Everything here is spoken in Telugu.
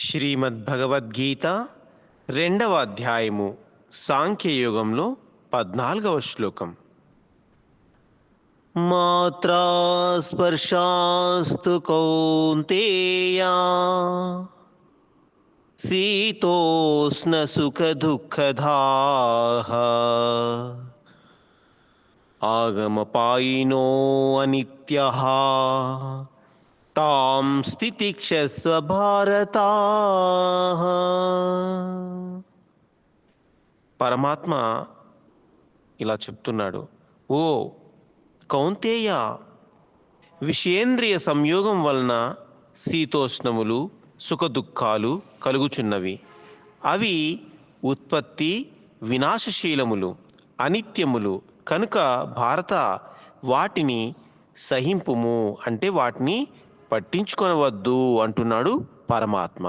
శ్రీమద్భగవద్గీత రెండవ అధ్యాయము సాంఖ్యయోగంలో 14వ శ్లోకం. మాత్రా స్పర్శాస్తు కౌంతేయ శీతోష్ణ సుఖ దుఃఖదాః ఆగమపాయినో అనిత్యః తాం స్థితిక్షస్వ భారత. పరమాత్మ ఇలా చెప్తున్నాడు, ఓ కౌంతేయ, విషయేంద్రియ సంయోగం వలన శీతోష్ణములు సుఖదుఖాలు కలుగుచున్నవి. అవి ఉత్పత్తి వినాశశీలములు, అనిత్యములు కనుక భారత వాటిని సహింపుము, అంటే వాటిని పట్టించుకొనవద్దు అంటున్నాడు పరమాత్మ.